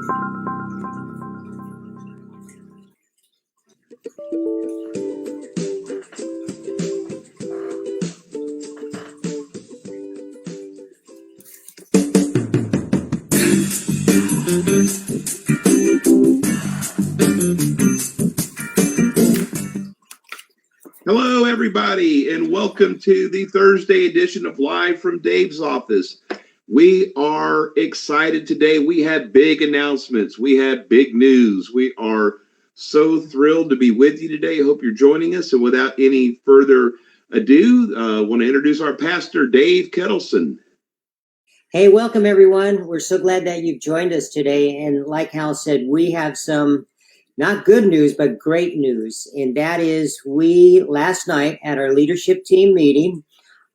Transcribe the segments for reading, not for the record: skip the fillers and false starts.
Hello, everybody, and welcome to the Thursday edition of Live from Dave's Office. We are excited today. We have big announcements. We have big news. We are so thrilled to be with you today. I hope you're joining us. And without any further ado, I want to introduce our pastor, Dave Kettleson. Hey, welcome, everyone. We're so glad that you've joined us today. And like Hal said, we have some not good news, but great news. And that is last night at our leadership team meeting,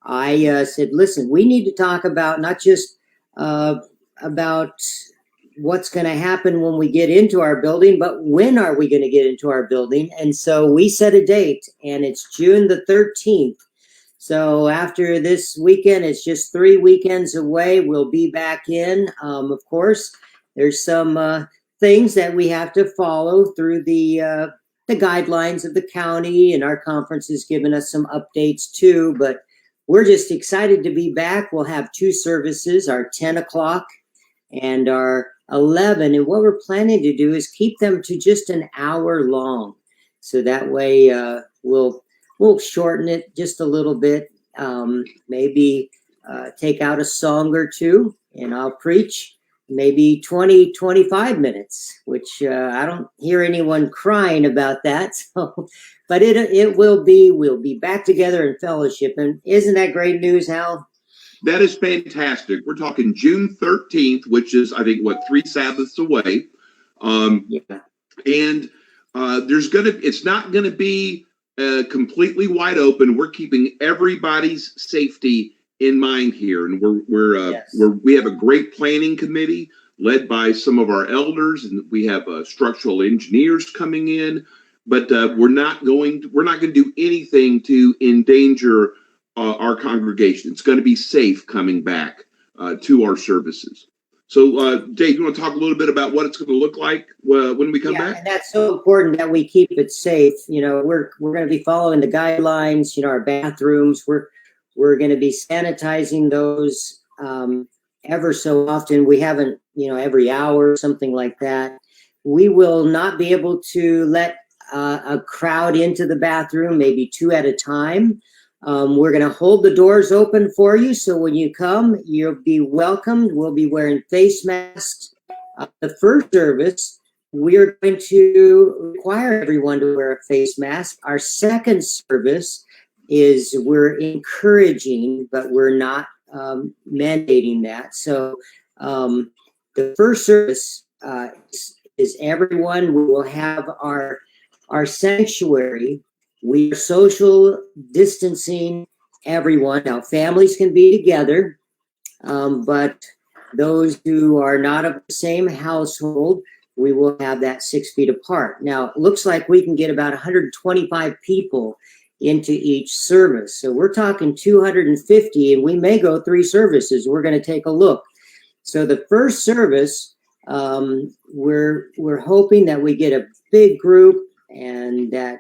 I said, listen, we need to talk about not just about what's going to happen when we get into our building, but when are we going to get into our building? And so we set a date, and it's June the 13th. So after this weekend, it's just 3 weekends away. We'll be back in. Of course, there's some things that we have to follow through the guidelines of the county, and our conference has given us some updates too. But we're just excited to be back. We'll have 2 services, our 10 o'clock and our 11. And what we're planning to do is keep them to just an hour long. So that way we'll shorten it just a little bit, maybe take out a song or two, and I'll preach maybe 20-25 minutes, which I don't hear anyone crying about that. So, but we'll be back together in fellowship. And isn't that great news, Hal? That is fantastic. We're talking June 13th, which is, I think, 3 Sabbaths away. Yeah. And it's not going to be completely wide open. We're keeping everybody's safety in mind here, and we have a great planning committee led by some of our elders, and we have structural engineers coming in. But we're not going to do anything to endanger our congregation. It's going to be safe coming back to our services. So, Dave, you want to talk a little bit about what it's going to look like when we come back? And that's so important that we keep it safe. You know, we're going to be following the guidelines. You know, our bathrooms, we're going to be sanitizing those ever so often. We haven't, every hour, something like that. We will not be able to let a crowd into the bathroom, maybe 2 at a time. We're going to hold the doors open for you, so when you come, you'll be welcomed. We'll be wearing face masks. The first service, we're going to require everyone to wear a face mask. Our second service is we're encouraging, but we're not mandating that. So the first service is everyone. We will have our sanctuary. We are social distancing everyone. Now, families can be together, but those who are not of the same household, we will have that 6 feet apart. Now, it looks like we can get about 125 people into each service. So we're talking 250, and we may go 3 services. We're going to take a look. So the first service, we're hoping that we get a big group, and that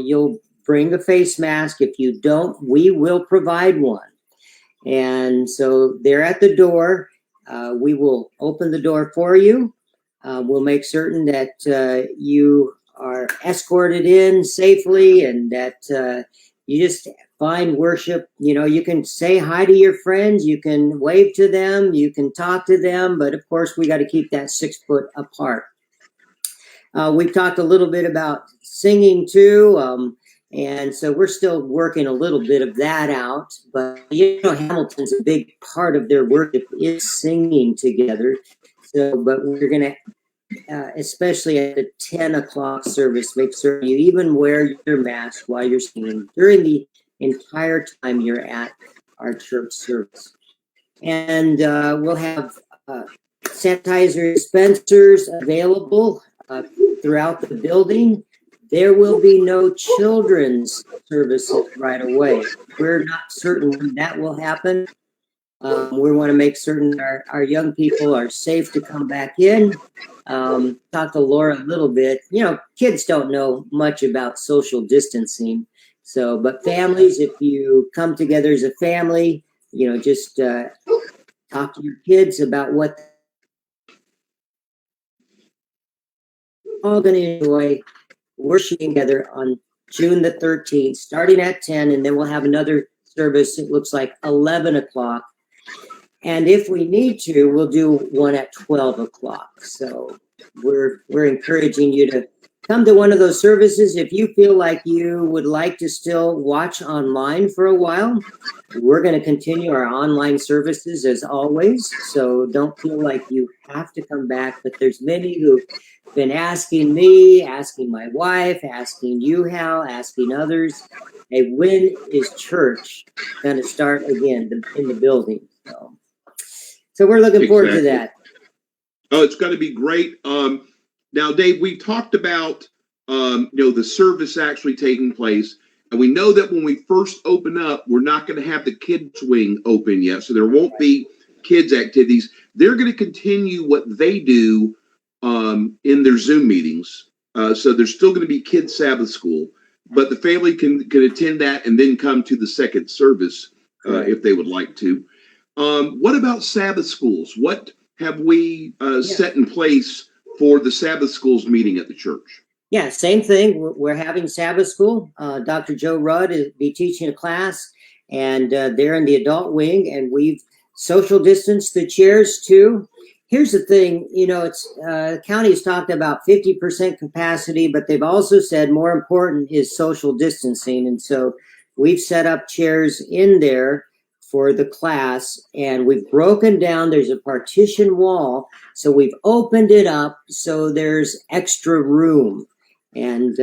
you'll bring a face mask. If you don't, we will provide one. And so they're at the door. We will open the door for you. We'll make certain that you are escorted in safely, and that you just find worship. You can say hi to your friends. You can wave to them. You can talk to them. But of course, we got to keep that 6 foot apart. We've talked a little bit about singing too, and so we're still working a little bit of that out. But Hamilton's a big part of their worship is singing together. So, but we're going to, especially at the 10 o'clock service, make sure you even wear your mask while you're singing during the entire time you're at our church service. And we'll have sanitizer dispensers available throughout the building. There will be no children's services right away. We're not certain when that will happen, We want to make certain our young people are safe to come back in. Talk to Laura a little bit. You know, kids don't know much about social distancing. So, but families, if you come together as a family, you know, just talk to your kids about what they're all going to enjoy worshiping together on June the 13th, starting at 10, and then we'll have another service. It looks like 11 o'clock. And if we need to, we'll do one at 12 o'clock. So we're encouraging you to come to one of those services. If you feel like you would like to still watch online for a while, we're going to continue our online services as always. So don't feel like you have to come back. But there's many who've been asking me, asking my wife, asking you, Hal, asking others, hey, when is church going to start again in the building? So we're looking forward to that. Oh, it's going to be great. Now, Dave, we talked about the service actually taking place, and we know that when we first open up, we're not going to have the kids wing open yet, so there won't be kids activities. They're going to continue what they do in their Zoom meetings. So there's still going to be kids Sabbath school, but the family can attend that and then come to the second service if they would like to. What about Sabbath schools? What have we set in place for the Sabbath schools meeting at the church? Yeah, same thing. We're having Sabbath school. Dr. Joe Rudd will be teaching a class, and they're in the adult wing, and we've social distanced the chairs too. Here's the thing, it's the county has talked about 50% capacity, but they've also said more important is social distancing. And so we've set up chairs in there for the class, and we've broken down, there's a partition wall. So we've opened it up so there's extra room. And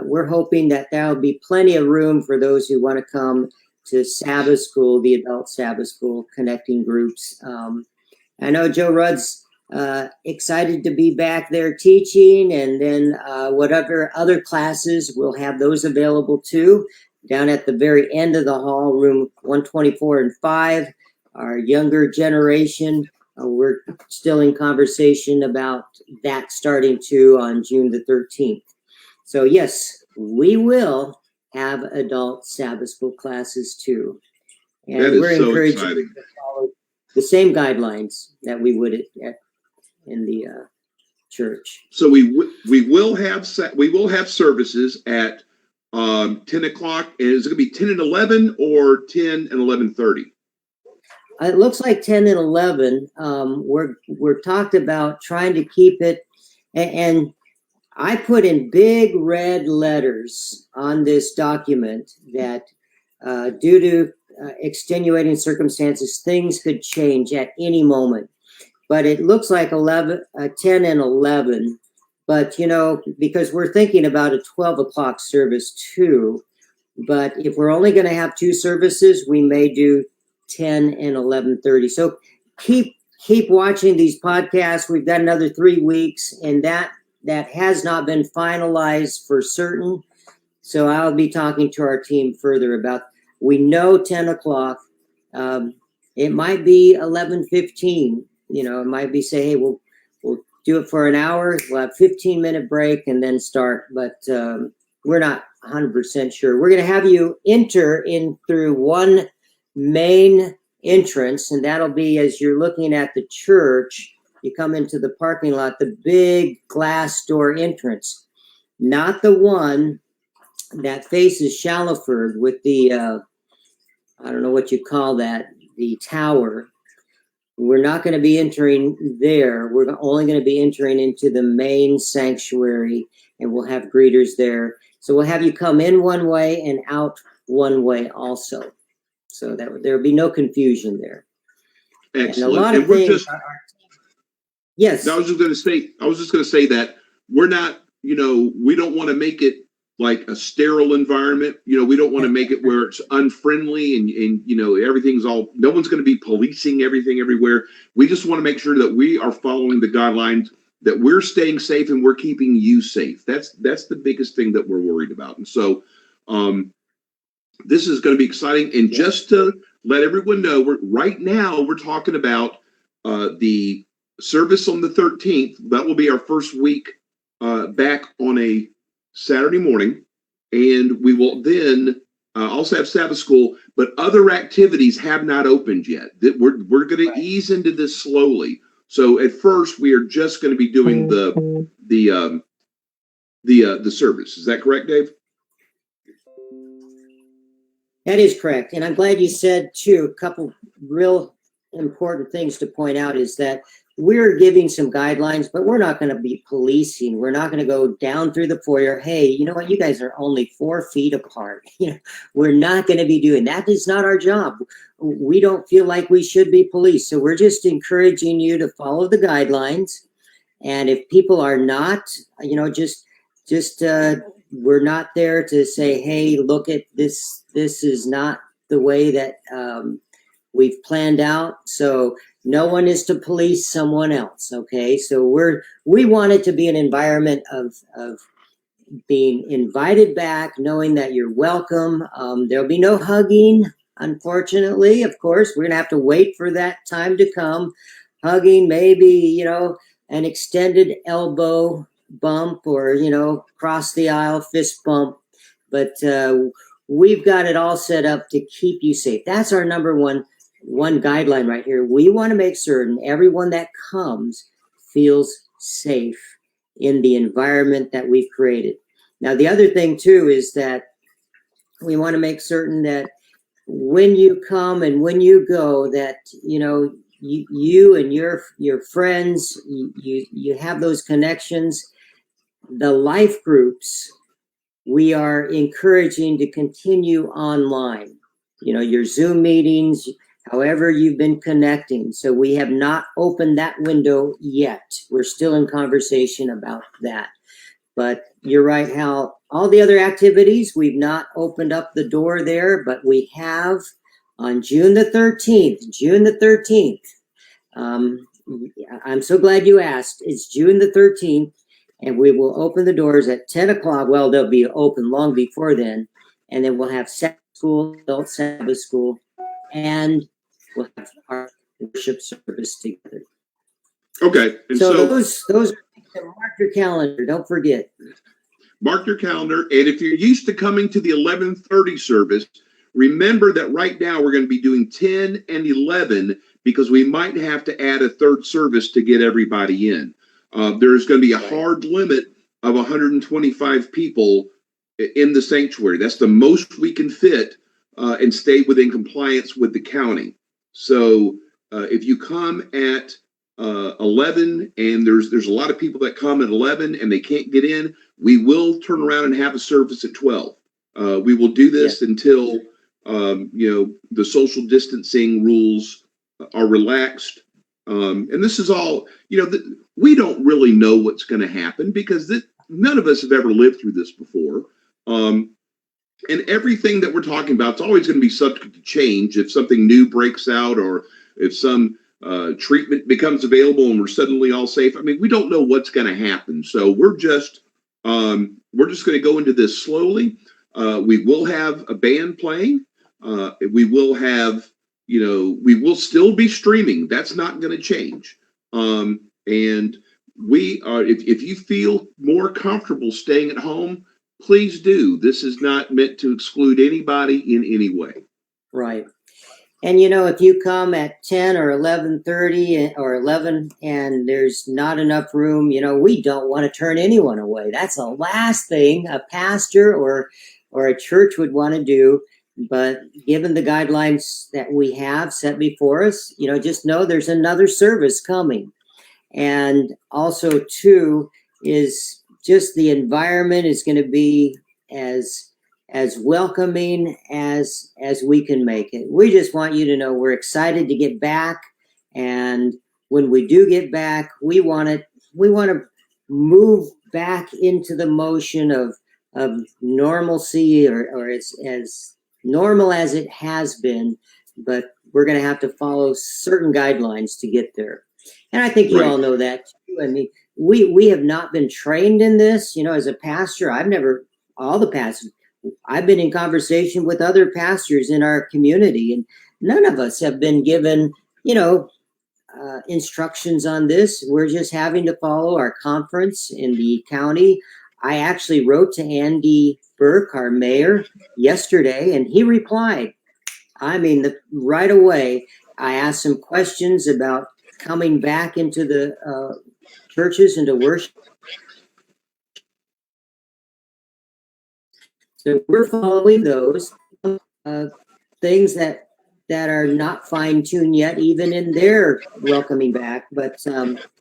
we're hoping that there'll be plenty of room for those who want to come to Sabbath school, the adult Sabbath school connecting groups. I know Joe Rudd's excited to be back there teaching, and then whatever other classes, we'll have those available too. Down at the very end of the hall, room 124 and 5, our younger generation, we're still in conversation about that starting too on June the 13th. So yes, we will have adult Sabbath school classes too. And that is we're so encouraging exciting. to follow the same guidelines that we would in the church. So we will have services at 10 o'clock. Is it going to be 10 and 11 or 10 and 11:30? It looks like 10 and 11. We're talked about trying to keep it, and I put in big red letters on this document that due to extenuating circumstances, things could change at any moment. But it looks like 10 and 11. But, because we're thinking about a 12 o'clock service too. But if we're only going to have two services, we may do 10 and 11:30. So keep watching these podcasts. We've got another 3 weeks, and that has not been finalized for certain. So I'll be talking to our team further about, we know 10 o'clock. It might be 11:15. It might be say, hey, we'll do it for an hour. We'll have 15-minute break and then start. But we're not 100% sure. We're going to have you enter in through one main entrance, and that'll be as you're looking at the church. You come into the parking lot, the big glass door entrance, not the one that faces Shallowford with the, I don't know what you call that, the tower. We're not going to be entering there. We're only going to be entering into the main sanctuary, and we'll have greeters there. So we'll have you come in one way and out one way also. So that there'll be no confusion there. Excellent. And a lot of things yes. I was just going to say that we're not, we don't want to make it like a sterile environment. We don't want to make it where it's unfriendly and everything's all, no one's going to be policing everything everywhere. We just want to make sure that we are following the guidelines, that we're staying safe and we're keeping you safe. That's the biggest thing that we're worried about. And so, this is going to be exciting. And just to let everyone know, right now we're talking about the service on the 13th. That will be our first week back on a Saturday morning. And we will then also have Sabbath school, but other activities have not opened yet. We're going to ease into this slowly. So at first, we are just going to be doing the service. Is that correct, Dave? That is correct. And I'm glad you said, too, a couple real important things to point out is that we're giving some guidelines, but we're not going to be policing. We're not going to go down through the foyer. Hey, you know what? You guys are only 4 feet apart. We're not going to be doing that. Is not our job. We don't feel like we should be policed. So we're just encouraging you to follow the guidelines. And if people are not, we're not there to say, hey, look at this. This is not the way that we've planned out. So no one is to police someone else. Okay. So we want it to be an environment of being invited back, knowing that you're welcome. There'll be no hugging, unfortunately. Of course, we're going to have to wait for that time to come. Hugging, maybe, an extended elbow bump or, cross the aisle fist bump. But we've got it all set up to keep you safe. That's our number one guideline right here. We want to make certain everyone that comes feels safe in the environment that we've created. Now, the other thing too is that we want to make certain that when you come and when you go, that you and your friends, you have those connections. The life groups, we are encouraging to continue online. Your Zoom meetings, however you've been connecting. So we have not opened that window yet. We're still in conversation about that. But you're right, Hal. All the other activities, we've not opened up the door there, but we have on June the 13th. I'm so glad you asked. It's June the 13th, and we will open the doors at 10 o'clock. Well, they'll be open long before then. And then we'll have Sabbath school, adult Sabbath school, and we'll have our worship service together. Okay. And so those mark your calendar. Don't forget. Mark your calendar. And if you're used to coming to the 11:30 service, remember that right now we're going to be doing 10 and 11 because we might have to add a third service to get everybody in. There's going to be a hard limit of 125 people in the sanctuary. That's the most we can fit and stay within compliance with the county. So if you come at 11 and there's a lot of people that come at 11 and they can't get in, we will turn around and have a service at 12. We will do this until the social distancing rules are relaxed. And this is all, we don't really know what's going to happen because none of us have ever lived through this before. And everything that we're talking about is always going to be subject to change if something new breaks out or if some treatment becomes available and we're suddenly all safe. I mean, we don't know what's going to happen. So we're just going to go into this slowly. We will have a band playing. We will have, we will still be streaming. That's not going to change. And we are, if you feel more comfortable staying at home, please do. This is not meant to exclude anybody in any way. Right. And, if you come at 10 or 11:30 or 11 and there's not enough room, we don't want to turn anyone away. That's the last thing a pastor or a church would want to do. But given the guidelines that we have set before us, just know there's another service coming. And also, too, is just the environment is going to be as welcoming as we can make it. We just want you to know we're excited to get back. And when we do get back, we want to move back into the motion of normalcy or as normal as it has been, but we're going to have to follow certain guidelines to get there. And I think you all know that too. I mean, we have not been trained in this, as a pastor. All the pastors, I've been in conversation with other pastors in our community, and none of us have been given, instructions on this. We're just having to follow our conference in the county. I actually wrote to Andy Burke, our mayor, yesterday, and he replied. I mean, right away, I asked some questions about coming back into the churches and to worship. So we're following those things that are not fine-tuned yet, even in their welcoming back. But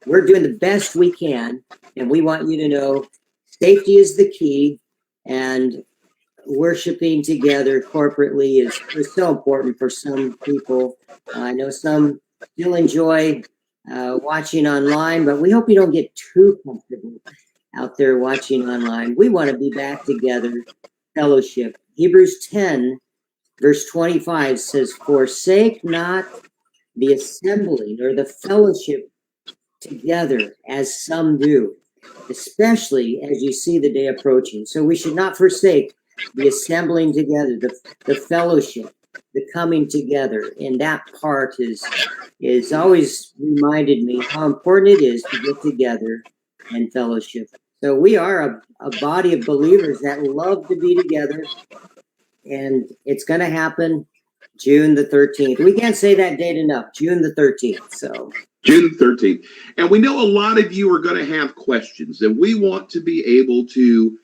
we're doing the best we can, and we want you to know safety is the key, and worshiping together corporately is so important for some people. I know some still enjoy watching online, but we hope you don't get too comfortable out there watching online. We want to be back together, fellowship. Hebrews 10, verse 25 says, forsake not the assembling or the fellowship together as some do, especially as you see the day approaching. So we should not forsake the assembling together, the fellowship, the coming together. And that part is always reminded me how important it is to get together and fellowship. So we are a body of believers that love to be together, and it's going to happen June the 13th. We can't say that date enough, June the 13th. So June 13th. And we know a lot of you are going to have questions, and we want to be able to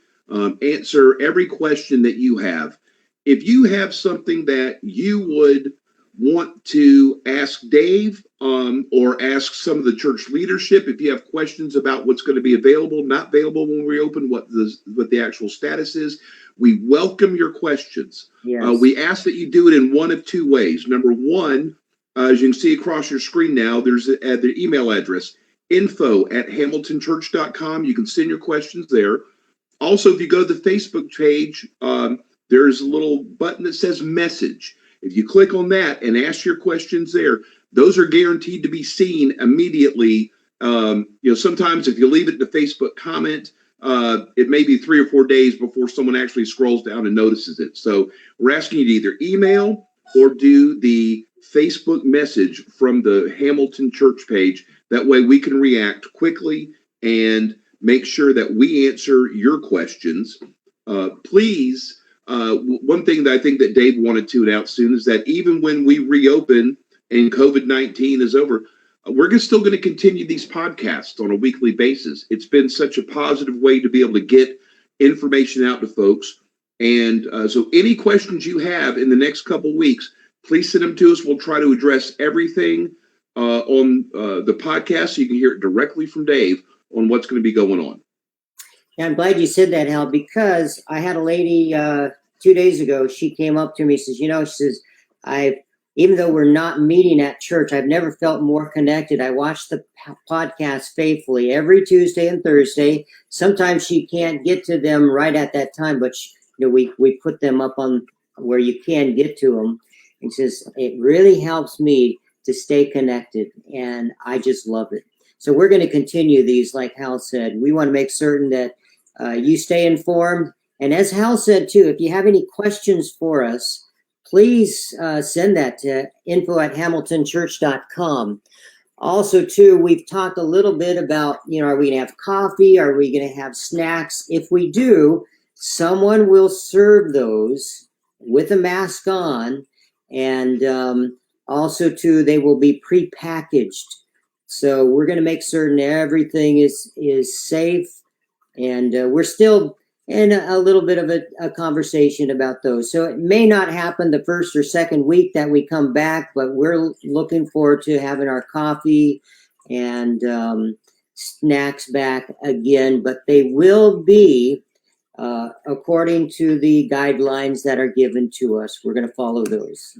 answer every question that you have. If you have something that you would want to ask Dave or ask some of the church leadership, if you have questions about what's going to be available, not available when we open, what the actual status is, we welcome your questions. yes. We ask that you do it in one of two ways. Number one, as you can see across your screen now, there's the email address, info@hamiltonchurch.com. You can send your questions there. Also, if you go to the Facebook page, there's a little button that says message. If you click on that and ask your questions there, those are guaranteed to be seen immediately. Sometimes if you leave it in the Facebook comment, it may be 3 or 4 days before someone actually scrolls down and notices it. So we're asking you to either email or do the Facebook message from the Hamilton Church page. That way we can react quickly and make sure that we answer your questions. Please, one thing that I think that Dave wanted to announce soon is that even when we reopen and COVID-19 is over, we're still going to continue these podcasts on a weekly basis. It's been such a positive way to be able to get information out to folks. And so any questions you have in the next couple of weeks, please send them to us. We'll try to address everything on the podcast so you can hear it directly from Dave on what's going to be going on. Yeah, I'm glad you said that, Hal, because I had a lady 2 days ago. She came up to me, says, she says, even though we're not meeting at church, I've never felt more connected. I watch the podcast faithfully every Tuesday and Thursday. Sometimes she can't get to them right at that time, but we put them up on where you can get to them. And says, it really helps me to stay connected, and I just love it. So we're going to continue these, like Hal said. We want to make certain that you stay informed. And as Hal said, too, if you have any questions for us, please send that to info@hamiltonchurch.com. Also, too, we've talked a little bit about, are we going to have coffee? Are we going to have snacks? If we do, someone will serve those with a mask on. And also, too, they will be prepackaged. So we're going to make certain everything is safe. And we're still in a little bit of a conversation about those. So it may not happen the first or second week that we come back, but we're looking forward to having our coffee and snacks back again. But they will be according to the guidelines that are given to us. We're going to follow those.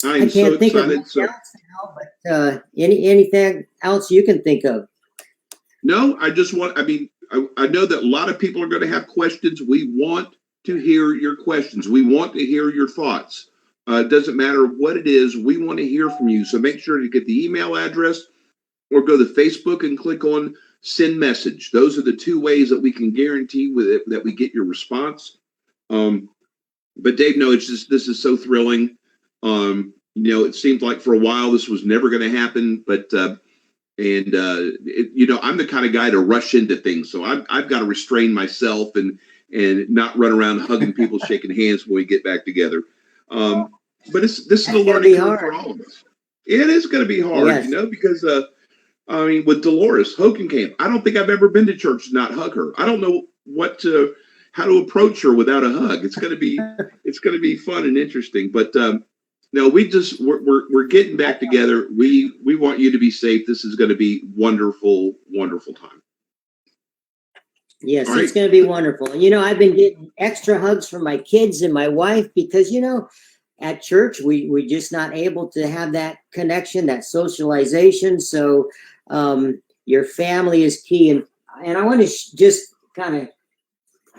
I can't think of anything else now, but anything else you can think of? No, I know that a lot of people are going to have questions. We want to hear your questions. We want to hear your thoughts. It doesn't matter what it is. We want to hear from you. So make sure to get the email address or go to Facebook and click on send message. Those are the two ways that we can guarantee that we get your response. But Dave, no, it's just, this is so thrilling. It seemed like for a while this was never going to happen, but I'm the kind of guy to rush into things, so I've got to restrain myself and not run around hugging people, shaking hands when we get back together. But this is a learning curve for all of us. It is going to be hard, yes. Because with Dolores Hokenkamp, I don't think I've ever been to church and not hug her. I don't know how to approach her without a hug. It's going to be fun and interesting. But no, we're getting back together. We want you to be safe. This is going to be wonderful, wonderful time. Yes, it's going to be wonderful. I've been getting extra hugs from my kids and my wife because, at church, we're just not able to have that connection, that socialization. So your family is key. And I want to just kind of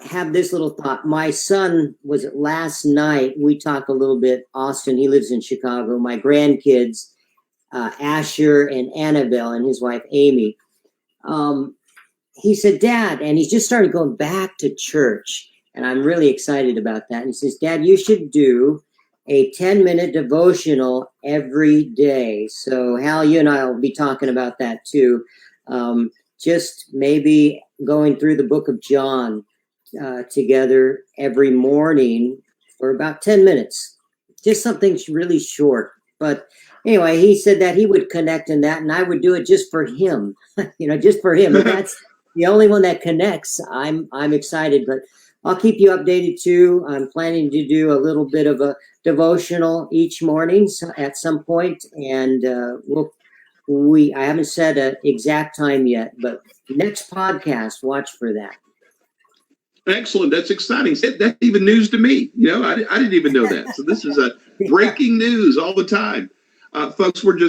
have this little thought. My son was last night. We talked a little bit. Austin, he lives in Chicago. My grandkids, Asher and Annabelle and his wife, Amy. He said, Dad, and he's just started going back to church. And I'm really excited about that. And he says, Dad, you should do a 10-minute devotional every day. So Hal, you and I will be talking about that too. Just maybe going through the book of John together every morning for about 10 minutes. Just something really short. But anyway, he said that he would connect in that and I would do it just for him, just for him. And that's the only one that connects. I'm excited, but I'll keep you updated too. I'm planning to do a little bit of a devotional each morning at some point, and I haven't set an exact time yet, but next podcast, watch for that. Excellent. That's exciting. That's even news to me. I didn't even know that. So this is a breaking news all the time. Folks, we're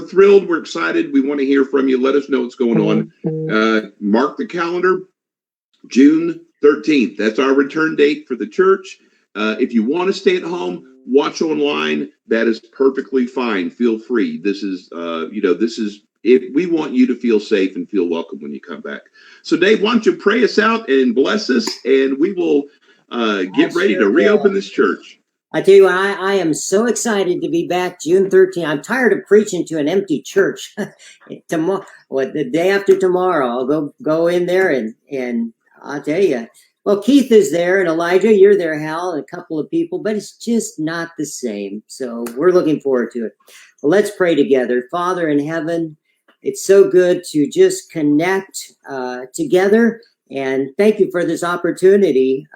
thrilled. We're excited. We want to hear from you. Let us know what's going on. Mark the calendar, June 13th. That's our return date for the church. If you want to stay at home, watch online. That is perfectly fine. Feel free. This is if we want you to feel safe and feel welcome when you come back. So Dave, why don't you pray us out and bless us, and we will get ready to reopen this church. I tell you what, I am so excited to be back June 13th. I'm tired of preaching to an empty church. Tomorrow, the day after tomorrow, I'll go in there and I'll tell you. Well, Keith is there and Elijah, you're there, Hal, and a couple of people, but it's just not the same. So we're looking forward to it. Well, let's pray together. Father in heaven, it's so good to just connect together. And thank you for this opportunity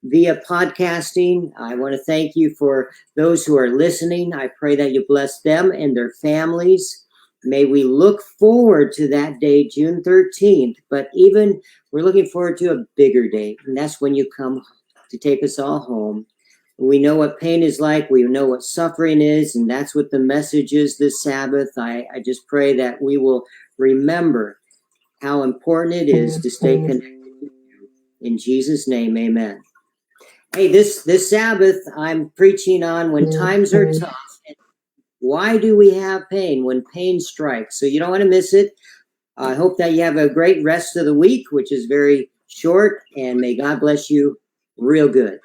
via podcasting. I want to thank you for those who are listening. I pray that you bless them and their families. May we look forward to that day, June 13th, but even we're looking forward to a bigger day, and that's when you come to take us all home. We know what pain is like. We know what suffering is, and that's what the message is this Sabbath. I just pray that we will remember how important it is to stay connected with you. In Jesus' name, amen. Hey, this Sabbath, I'm preaching on when times are tough. Why do we have pain when pain strikes? So you don't want to miss it. I hope that you have a great rest of the week, which is very short, and may God bless you real good.